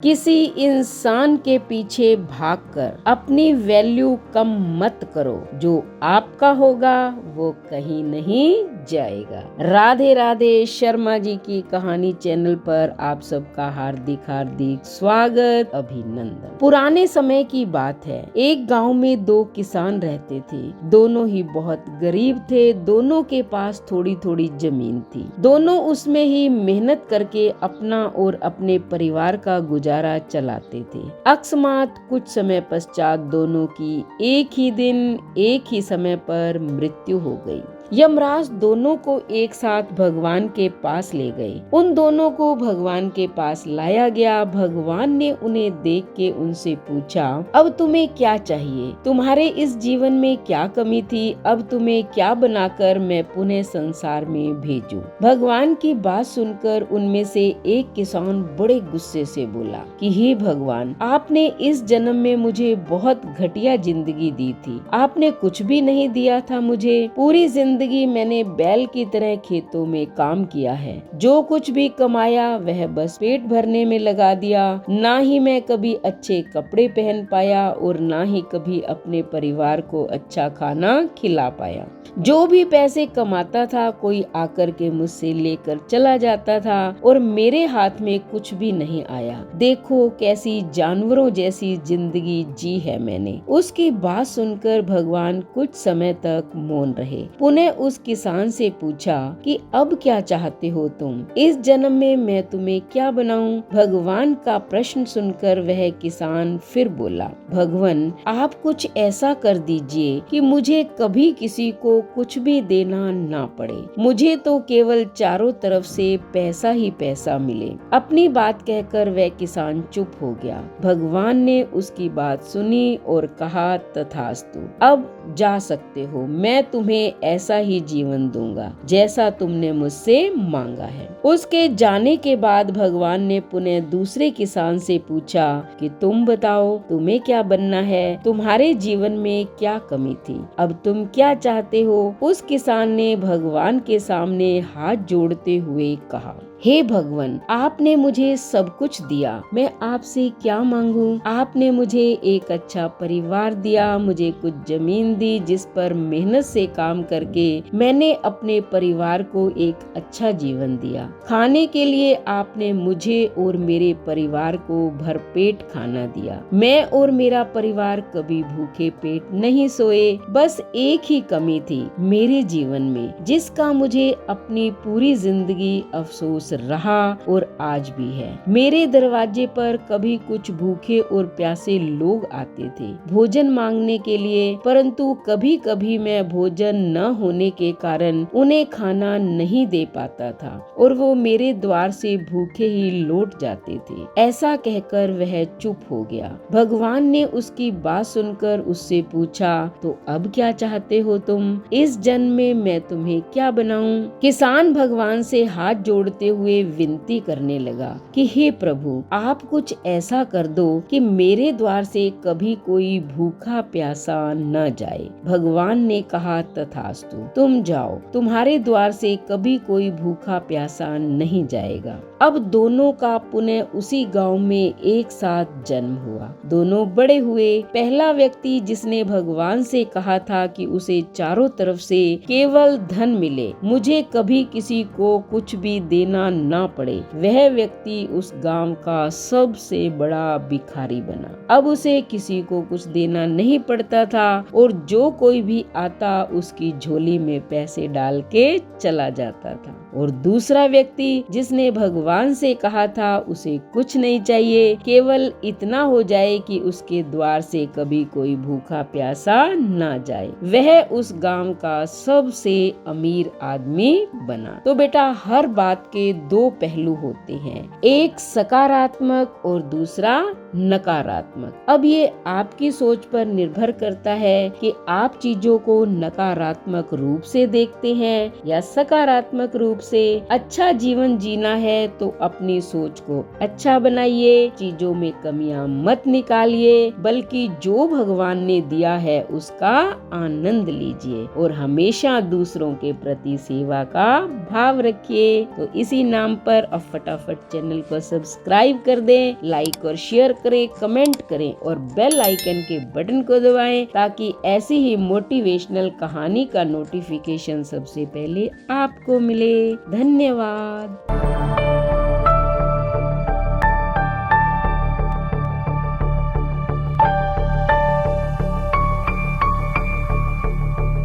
किसी इंसान के पीछे भागकर अपनी वैल्यू कम मत करो। जो आपका होगा वो कहीं नहीं जाएगा। राधे राधे। शर्मा जी की कहानी चैनल पर आप सबका हार्दिक हार्दिक स्वागत, अभिनंदन। पुराने समय की बात है। एक गांव में दो किसान रहते थे। दोनों ही बहुत गरीब थे। दोनों के पास थोड़ी थोड़ी जमीन थी। दोनों उसमें ही मेहनत करके अपना और अपने परिवार का गुजारा चलाते थे। अकस्मात कुछ समय पश्चात दोनों की एक ही दिन एक ही समय पर मृत्यु हो गई। यमराज दोनों को एक साथ भगवान के पास ले गए। उन दोनों को भगवान के पास लाया गया। भगवान ने उन्हें देख के उनसे पूछा, अब तुम्हें क्या चाहिए? तुम्हारे इस जीवन में क्या कमी थी? अब तुम्हें क्या बनाकर मैं पुनः संसार में भेजूं? भगवान की बात सुनकर उनमें से एक किसान बड़े गुस्से से बोला कि हे भगवान, आपने इस जन्म में मुझे बहुत घटिया जिंदगी दी थी। आपने कुछ भी नहीं दिया था मुझे। पूरी जिंदगी मैंने बैल की तरह खेतों में काम किया है। जो कुछ भी कमाया वह बस पेट भरने में लगा दिया। ना ही मैं कभी अच्छे कपड़े पहन पाया और ना ही कभी अपने परिवार को अच्छा खाना खिला पाया। जो भी पैसे कमाता था कोई आकर के मुझसे लेकर चला जाता था और मेरे हाथ में कुछ भी नहीं आया। देखो कैसी जानवरों जैसी जिंदगी जी है मैंने। उसकी बात सुनकर भगवान कुछ समय तक मौन रहे। पुनः उस किसान से पूछा कि अब क्या चाहते हो तुम? इस जन्म में मैं तुम्हें क्या बनाऊं? भगवान का प्रश्न सुनकर वह किसान फिर बोला, भगवान आप कुछ ऐसा कर दीजिए कि मुझे कभी किसी को कुछ भी देना ना पड़े। मुझे तो केवल चारों तरफ से पैसा ही पैसा मिले। अपनी बात कहकर वह किसान चुप हो गया। भगवान ने उसकी बात सुनी और कहा, तथास्तु, अब जा सकते हो। मैं तुम्हें ऐसा ही जीवन दूंगा जैसा तुमने मुझसे मांगा है। उसके जाने के बाद भगवान ने पुनः दूसरे किसान से पूछा कि तुम बताओ तुम्हें क्या बनना है? तुम्हारे जीवन में क्या कमी थी? अब तुम क्या चाहते हो? उस किसान ने भगवान के सामने हाथ जोड़ते हुए कहा, हे भगवान, आपने मुझे सब कुछ दिया। मैं आपसे क्या मांगूं? आपने मुझे एक अच्छा परिवार दिया, मुझे कुछ जमीन दी जिस पर मेहनत से काम करके मैंने अपने परिवार को एक अच्छा जीवन दिया। खाने के लिए आपने मुझे और मेरे परिवार को भरपेट खाना दिया। मैं और मेरा परिवार कभी भूखे पेट नहीं सोए। बस एक ही कमी थी मेरे जीवन में, जिसका मुझे अपनी पूरी जिंदगी अफसोस रहा और आज भी है। मेरे दरवाजे पर कभी कुछ भूखे और प्यासे लोग आते थे भोजन मांगने के लिए, परंतु कभी कभी मैं भोजन न होने के कारण उन्हें खाना नहीं दे पाता था और वो मेरे द्वार से भूखे ही लौट जाते थे। ऐसा कहकर वह चुप हो गया। भगवान ने उसकी बात सुनकर उससे पूछा, तो अब क्या चाहते हो तुम? इस जन्म में मैं तुम्हें क्या बनाऊं? किसान भगवान से हाथ जोड़ते हुए विनती करने लगा कि हे प्रभु, आप कुछ ऐसा कर दो कि मेरे द्वार से कभी कोई भूखा प्यासा न जाए। भगवान ने कहा, तथास्तु, तुम जाओ, तुम्हारे द्वार से कभी कोई भूखा प्यासा नहीं जाएगा। अब दोनों का पुनः उसी गांव में एक साथ जन्म हुआ। दोनों बड़े हुए। पहला व्यक्ति जिसने भगवान से कहा था कि उसे चारों तरफ से केवल धन मिले, मुझे कभी किसी को कुछ भी देना ना पड़े, वह व्यक्ति उस गांव का सबसे बड़ा भिखारी बना। अब उसे किसी को कुछ देना नहीं पड़ता था और जो कोई भी आता उसकी झोली में पैसे डाल के चला जाता था। और दूसरा व्यक्ति जिसने भगवान से कहा था उसे कुछ नहीं चाहिए, केवल इतना हो जाए कि उसके द्वार से कभी कोई भूखा प्यासा ना जाए, वह उस गांव का सबसे अमीर आदमी बना। तो बेटा, हर बात के दो पहलू होते हैं, एक सकारात्मक और दूसरा नकारात्मक। अब ये आपकी सोच पर निर्भर करता है कि आप चीजों को नकारात्मक रूप से देखते हैं या सकारात्मक रूप से। अच्छा जीवन जीना है तो अपनी सोच को अच्छा बनाइए, चीजों में कमियां मत निकालिए, बल्कि जो भगवान ने दिया है उसका आनंद लीजिए और हमेशा दूसरों के प्रति सेवा का भाव रखिए। तो इसी नाम पर अब फटाफट चैनल को सब्सक्राइब कर दें, लाइक और शेयर करें, कमेंट करें और बेल आइकन के बटन को दबाएं ताकि ऐसी ही मोटिवेशनल कहानी का नोटिफिकेशन सबसे पहले आपको मिले। धन्यवाद।